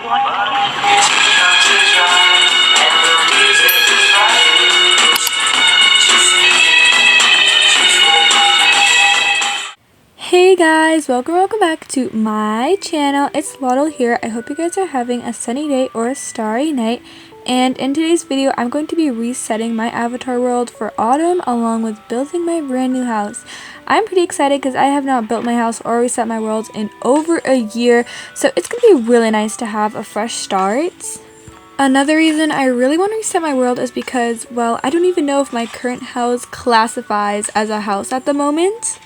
Hey guys, welcome back to my channel. It's Lotto here. I hope you guys are having a sunny day or a starry night. And in today's video, I'm going to be resetting my avatar world for autumn along with building my brand new house. I'm pretty excited because I have not built my house or reset my world in over a year, so it's going to be really nice to have a fresh start. Another reason I really want to reset my world is because, well, I don't even know if my current house classifies as a house at the moment.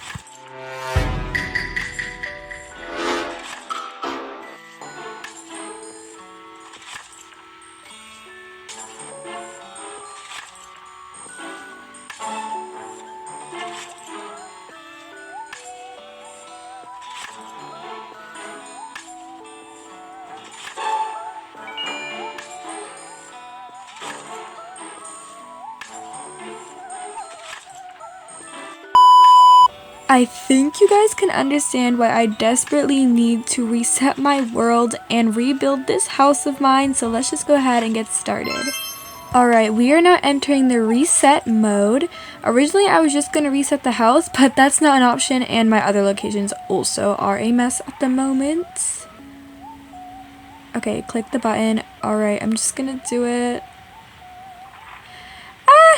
I think you guys can understand why I desperately need to reset my world and rebuild this house of mine, so let's just go ahead and get started. Alright, we are now entering the reset mode. Originally I was just going to reset the house, but that's not an option, and my other locations also are a mess at the moment. Okay, click the button. Alright, I'm just going to do it.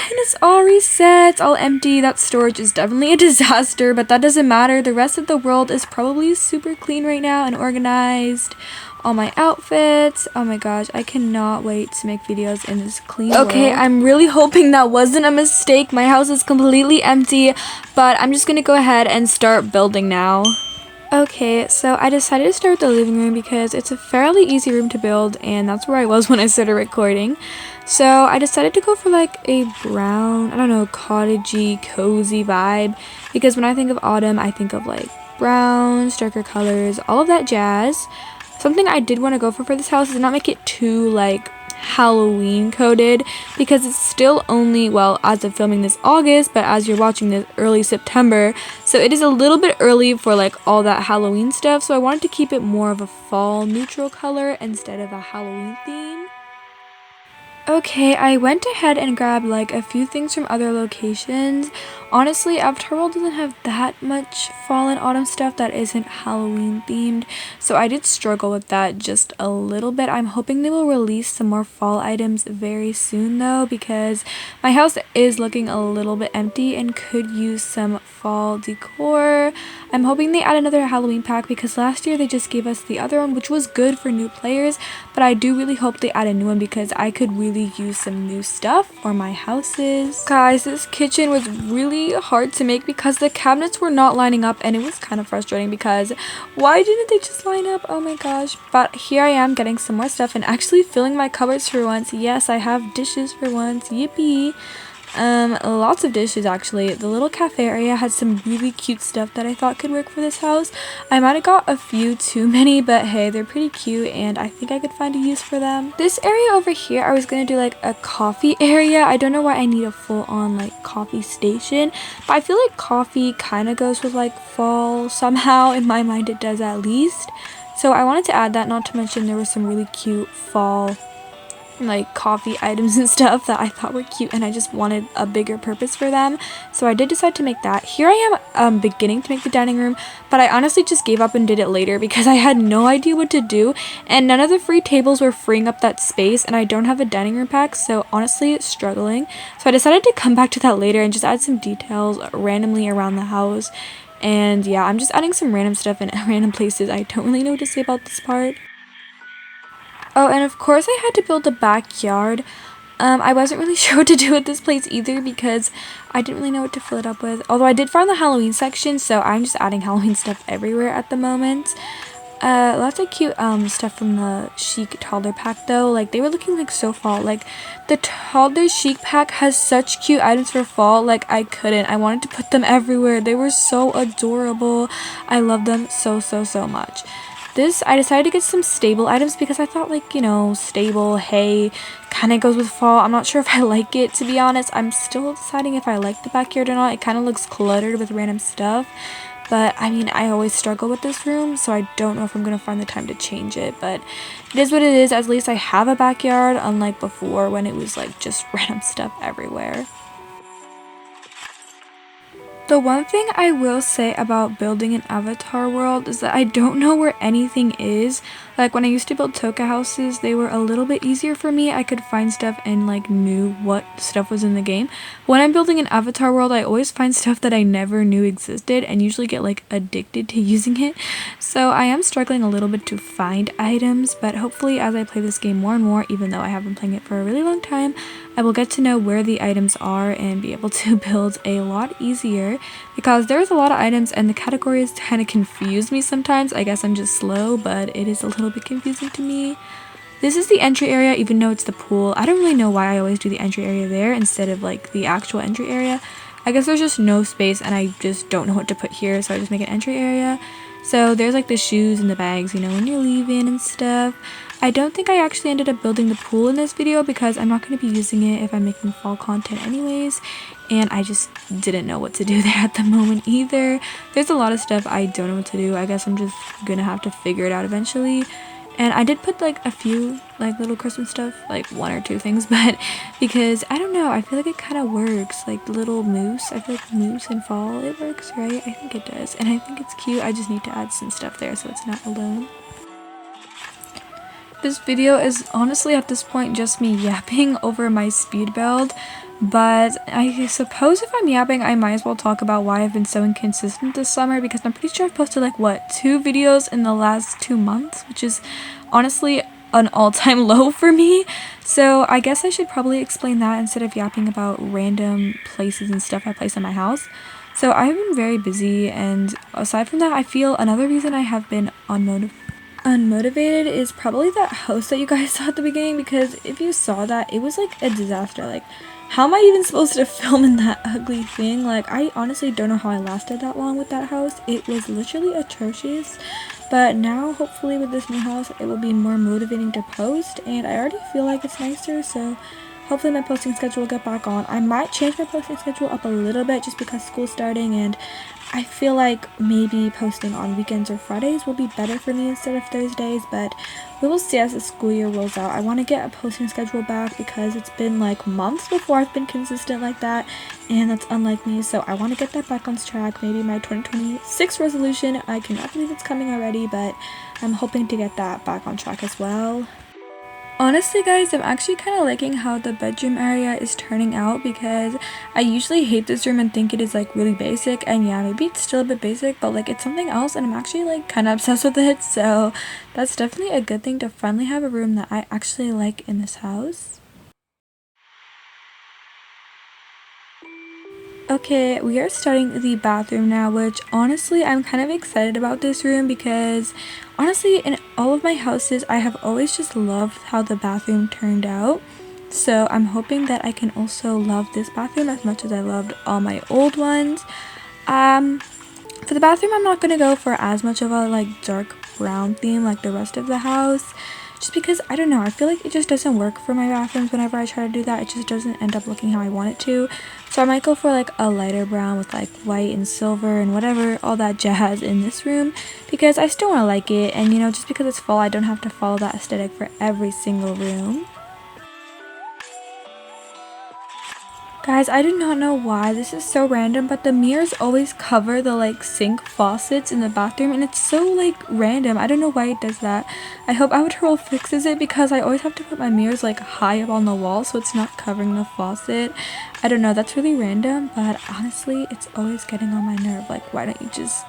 And it's all reset, all empty. That storage is definitely a disaster, but that doesn't matter. The rest of the world is probably super clean right now and organized. All my outfits. Oh my gosh, I cannot wait to make videos in this clean world. Okay, I'm really hoping that wasn't a mistake. My house is completely empty, but I'm just gonna go ahead and start building now. Okay, so I decided to start with the living room because it's a fairly easy room to build, and that's where I was when I started recording. So I decided to go for like a brown, I don't know, cottagey, cozy vibe, because when I think of autumn, I think of like browns, darker colors, all of that jazz. Something I did want to go for this house is not make it too like Halloween coded, because it's still only, well, as of filming this, August, but as you're watching this, early September, so it is a little bit early for like all that Halloween stuff. So I wanted to keep it more of a fall neutral color instead of a Halloween theme. Okay, I went ahead and grabbed like a few things from other locations. Honestly, Avatar World doesn't have that much fall and autumn stuff that isn't Halloween themed, so I did struggle with that just a little bit. I'm hoping they will release some more fall items very soon though, because my house is looking a little bit empty and could use some fall decor. I'm hoping they add another Halloween pack, because last year they just gave us the other one, which was good for new players, but I do really hope they add a new one because I could really use some new stuff for my houses. Guys, this kitchen was really hard to make because the cabinets were not lining up, and it was kind of frustrating because why didn't they just line up? Oh my gosh. But here I am getting some more stuff and actually filling my cupboards for once. Yes, I have dishes for once. Yippee. Lots of dishes actually. The little cafe area had some really cute stuff that I thought could work for this house. I might have got a few too many, but hey, they're pretty cute and I think I could find a use for them. This area over here, I was gonna do like a coffee area. I don't know why I need a full-on like coffee station, but I feel like coffee kind of goes with like fall somehow. In my mind it does, at least. So I wanted to add that, not to mention there was some really cute fall like coffee items and stuff that I thought were cute, and I just wanted a bigger purpose for them, so I did decide to make that. Here I am beginning to make the dining room, but I honestly just gave up and did it later because I had no idea what to do, and none of the free tables were freeing up that space, and I don't have a dining room pack, so honestly struggling. So I decided to come back to that later and just add some details randomly around the house. And yeah, I'm just adding some random stuff in random places. I don't really know what to say about this part. Oh, and of course I had to build a backyard. I wasn't really sure what to do with this place either because I didn't really know what to fill it up with. Although I did find the Halloween section, so I'm just adding Halloween stuff everywhere at the moment. Lots of cute stuff from the chic toddler pack though. Like, they were looking like so fall. Like, the toddler chic pack has such cute items for fall. Like, I wanted to put them everywhere. They were so adorable. I love them so much. This, I decided to get some stable items because I thought, like, you know, stable, hay, kind of goes with fall. I'm not sure if I like it, to be honest. I'm still deciding if I like the backyard or not. It kind of looks cluttered with random stuff. But I mean, I always struggle with this room, so I don't know if I'm gonna find the time to change it, but it is what it is. At least I have a backyard, unlike before when it was like just random stuff everywhere. The one thing I will say about building an avatar world is that I don't know where anything is. Like when I used to build toca houses, they were a little bit easier for me. I could find stuff and like knew what stuff was in the game. When I'm building an avatar world, I always find stuff that I never knew existed and usually get like addicted to using it. So I am struggling a little bit to find items, but hopefully as I play this game more and more, even though I have been playing it for a really long time, I will get to know where the items are and be able to build a lot easier, because there's a lot of items and the categories kind of confuse me sometimes. I guess I'm just slow, but it is a little bit confusing to me. This is the entry area, even though it's the pool. I don't really know why I always do the entry area there instead of like the actual entry area. I guess there's just no space and I just don't know what to put here, so I just make an entry area. So there's like the shoes and the bags, you know, when you're leaving and stuff. I don't think I actually ended up building the pool in this video because I'm not going to be using it if I'm making fall content anyways, and I just didn't know what to do there at the moment either. There's a lot of stuff I don't know what to do. I guess I'm just gonna have to figure it out eventually. And I did put like a few like little Christmas stuff, like 1 or 2 things, but because I don't know, I feel like it kind of works, like the little moose. I feel like moose in fall, it works, right? I think it does, and I think it's cute. I just need to add some stuff there so it's not alone. This video is honestly at this point just me yapping over my speed build, but I suppose if I'm yapping, I might as well talk about why I've been so inconsistent this summer, because I'm pretty sure I've posted like, what, 2 videos in the last 2 months, which is honestly an all-time low for me. So I guess I should probably explain that instead of yapping about random places and stuff I place in my house. So I've been very busy, and aside from that, I feel another reason I have been unmotivated is probably that house that you guys saw at the beginning, because if you saw that, it was like a disaster. Like, how am I even supposed to film in that ugly thing? Like, I honestly don't know how I lasted that long with that house. It was literally atrocious. But now, hopefully with this new house, it will be more motivating to post, and I already feel like it's nicer, so hopefully my posting schedule will get back on. I might change my posting schedule up a little bit just because school's starting, and I feel like maybe posting on weekends or Fridays will be better for me instead of Thursdays, but we will see as the school year rolls out. I want to get a posting schedule back because it's been like months before I've been consistent like that, and that's unlike me, so I want to get that back on track. Maybe my 2026 resolution. I cannot believe it's coming already, but I'm hoping to get that back on track as well. Honestly guys, I'm actually kind of liking how the bedroom area is turning out, because I usually hate this room and think it is like really basic, and yeah, maybe it's still a bit basic, but like it's something else and I'm actually like kind of obsessed with it, so that's definitely a good thing to finally have a room that I actually like in this house. Okay, we are starting the bathroom now, which honestly I'm kind of excited about this room because honestly in all of my houses I have always just loved how the bathroom turned out. So I'm hoping that I can also love this bathroom as much as I loved all my old ones. For the bathroom, I'm not going to go for as much of a like dark brown theme like the rest of the house, just because I don't know, I feel like it just doesn't work for my bathrooms. Whenever I try to do that, it just doesn't end up looking how I want it to. So I might go for like a lighter brown with like white and silver and whatever, all that jazz in this room, because I still want to like it, and you know, just because it's fall, I don't have to follow that aesthetic for every single room. Guys, I do not know why, this is so random, but the mirrors always cover the like sink faucets in the bathroom, and it's so like random. I don't know why it does that. I hope Outer World fixes it, because I always have to put my mirrors like high up on the wall so it's not covering the faucet. I don't know, that's really random, but honestly it's always getting on my nerve. Like, why don't you just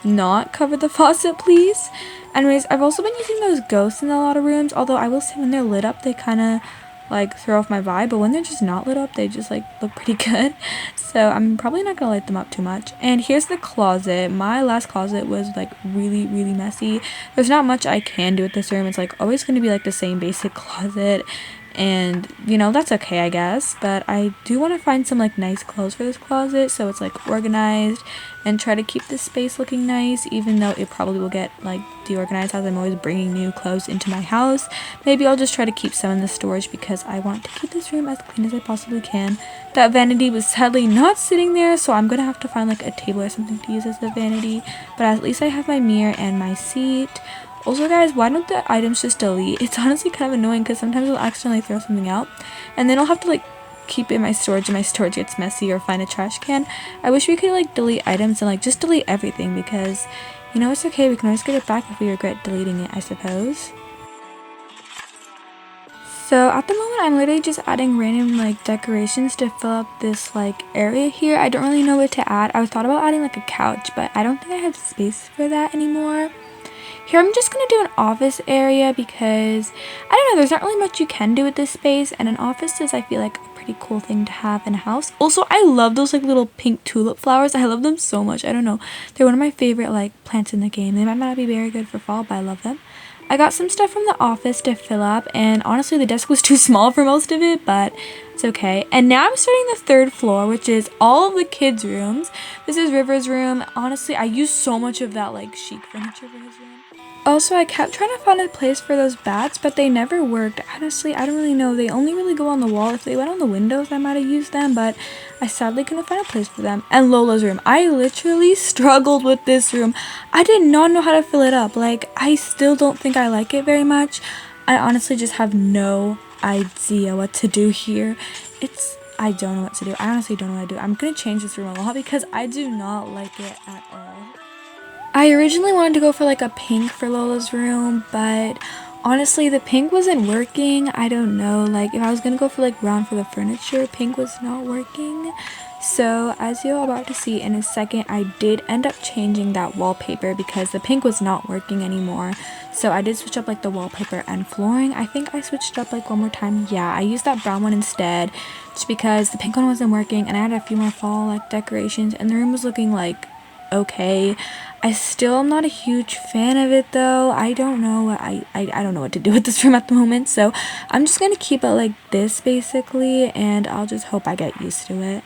not cover the faucet, please? Anyways, I've also been using those ghosts in a lot of rooms, although I will say when they're lit up they kind of like throw off my vibe, but when they're just not lit up they just like look pretty good, so I'm probably not gonna light them up too much. And here's the closet. My last closet was like really messy. There's not much I can do with this room. It's like always gonna be like the same basic closet, and you know, that's okay, I guess. But I do want to find some like nice clothes for this closet so it's like organized, and try to keep this space looking nice, even though it probably will get like deorganized as I'm always bringing new clothes into my house. Maybe I'll just try to keep some in the storage because I want to keep this room as clean as I possibly can. That vanity was sadly not sitting there, so I'm gonna have to find like a table or something to use as the vanity, but at least I have my mirror and my seat. Also guys, why don't the items just delete? It's honestly kind of annoying because sometimes I'll accidentally throw something out and then I'll have to like keep it in my storage and my storage gets messy, or find a trash can. I wish we could like delete items and like just delete everything, because you know, it's okay, we can always get it back if we regret deleting it, I suppose. So at the moment I'm literally just adding random like decorations to fill up this like area here. I don't really know what to add. I thought about adding like a couch, but I don't think I have space for that anymore. Here I'm just going to do an office area because, I don't know, there's not really much you can do with this space, and an office is, I feel like, a pretty cool thing to have in a house. Also, I love those like little pink tulip flowers. I love them so much. I don't know. They're one of my favorite like plants in the game. They might not be very good for fall, but I love them. I got some stuff from the office to fill up, and honestly the desk was too small for most of it, but it's okay. And now I'm starting the 3rd floor, which is all of the kids' rooms. This is River's room. Honestly, I used so much of that like chic furniture for his room. Also, I kept trying to find a place for those bats, but they never worked. Honestly, I don't really know. They only really go on the wall. If they went on the windows, I might have used them, but I sadly couldn't find a place for them. And Lola's room. I literally struggled with this room. I did not know how to fill it up. Like, I still don't think I like it very much. I honestly just have no idea what to do here. I don't know what to do. I honestly don't know what to do. I'm going to change this room a lot because I do not like it at all. I originally wanted to go for like a pink for Lola's room, but honestly the pink wasn't working. I don't know, like if I was gonna go for like brown for the furniture, pink was not working. So as you're about to see in a second, I did end up changing that wallpaper because the pink was not working anymore. So I did switch up like the wallpaper and flooring. I think I switched up like one more time. Yeah, I used that brown one instead just because the pink one wasn't working, and I had a few more fall like decorations, and the room was looking like okay. I still am not a huge fan of it though. I don't know. I don't know what to do with this room at the moment, so I'm just gonna keep it like this basically, and I'll just hope I get used to it.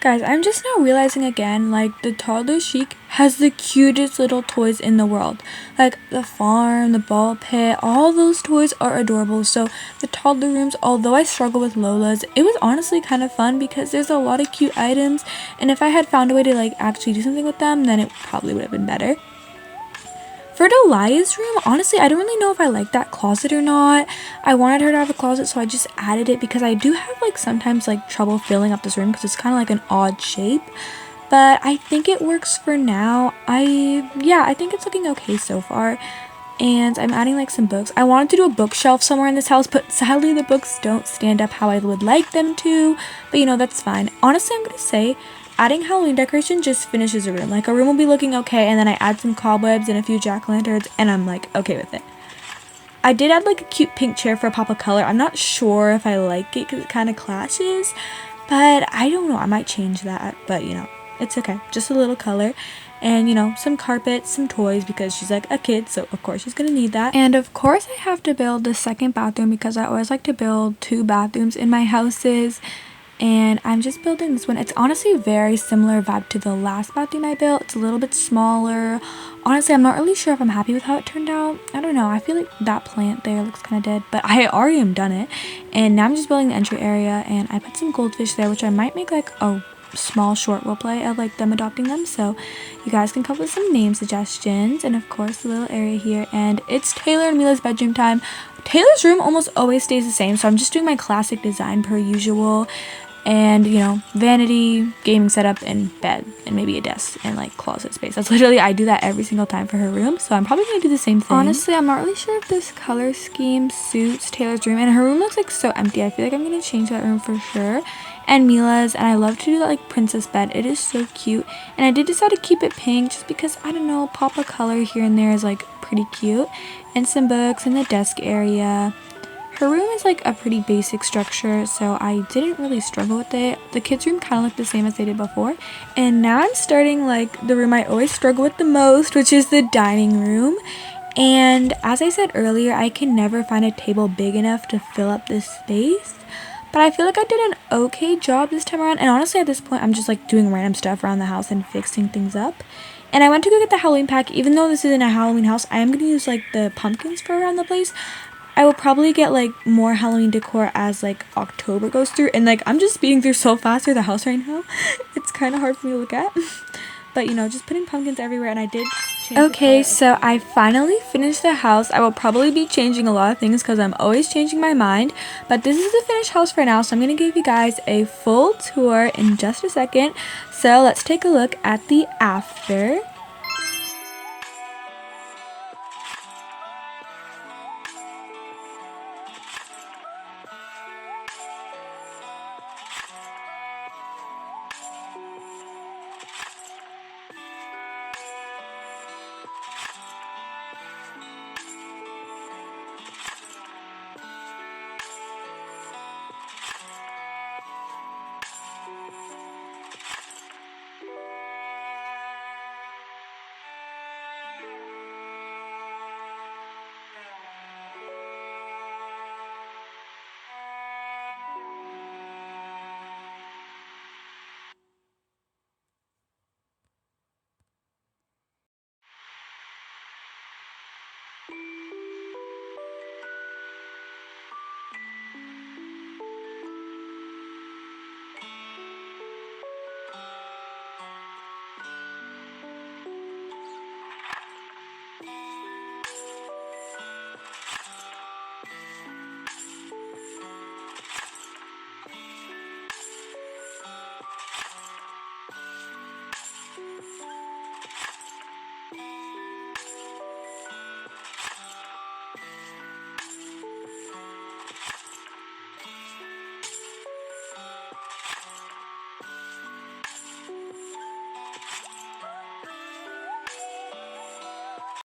Guys, I'm just now realizing again, like, the Toddler Chic has the cutest little toys in the world. Like, the farm, the ball pit, all those toys are adorable. So, the toddler rooms, although I struggle with Lola's, it was honestly kind of fun because there's a lot of cute items. And if I had found a way to, like, actually do something with them, then it probably would have been better. For Delia's room, honestly, I don't really know if I like that closet or not. I wanted her to have a closet, so I just added it because I do have like sometimes like trouble filling up this room because it's kind of like an odd shape. But I think it works for now. I think it's looking okay so far. And I'm adding like some books. I wanted to do a bookshelf somewhere in this house, but sadly the books don't stand up how I would like them to. But you know, that's fine. Honestly, I'm gonna say adding Halloween decoration just finishes a room. Like, a room will be looking okay, and then I add some cobwebs and a few jack-o'-lanterns, and I'm like, okay with it. I did add like a cute pink chair for a pop of color. I'm not sure if I like it because it kind of clashes, but I don't know. I might change that, but you know, it's okay. Just a little color. And you know, some carpets, some toys, because she's like a kid, so of course she's gonna need that. And of course I have to build the second bathroom because I always like to build 2 bathrooms in my houses. And I'm just building this one. It's honestly a very similar vibe to the last bathroom I built. It's a little bit smaller. Honestly, I'm not really sure if I'm happy with how it turned out. I don't know. I feel like that plant there looks kind of dead, but I already am done it. And now I'm just building the entry area, and I put some goldfish there, which I might make like a small short roleplay of like them adopting them, so you guys can come up with some name suggestions. And of course the little area here, and it's Taylor and Mila's bedroom time. Taylor's room almost always stays the same, so I'm just doing my classic design per usual. And you know, vanity, gaming setup, and bed, and maybe a desk and like closet space. That's literally, I do that every single time for her room, so I'm probably gonna do the same thing. Honestly, I'm not really sure if this color scheme suits Taylor's room, and her room looks like so empty. I feel like I'm gonna change that room for sure. And Mila's, and I love to do that like princess bed. It is so cute, and I did decide to keep it pink just because, I don't know, pop a color here and there is like pretty cute. And some books in the desk area. Her room is like a pretty basic structure, so I didn't really struggle with it. The kids' room kind of looked the same as they did before. And now I'm starting like the room I always struggle with the most, which is the dining room. And as I said earlier, I can never find a table big enough to fill up this space. But I feel like I did an okay job this time around. And honestly, at this point, I'm just like doing random stuff around the house and fixing things up. And I went to go get the Halloween pack. Even though this isn't a Halloween house, I am going to use like the pumpkins for around the place. I will probably get like more Halloween decor as like October goes through. And like I'm just speeding through so fast through the house right now. It's kind of hard for me to look at. But you know, just putting pumpkins everywhere, and I did change. Okay, so I finally finished the house. I will probably be changing a lot of things because I'm always changing my mind. But this is the finished house for now, so I'm going to give you guys a full tour in just a second. So let's take a look at the after.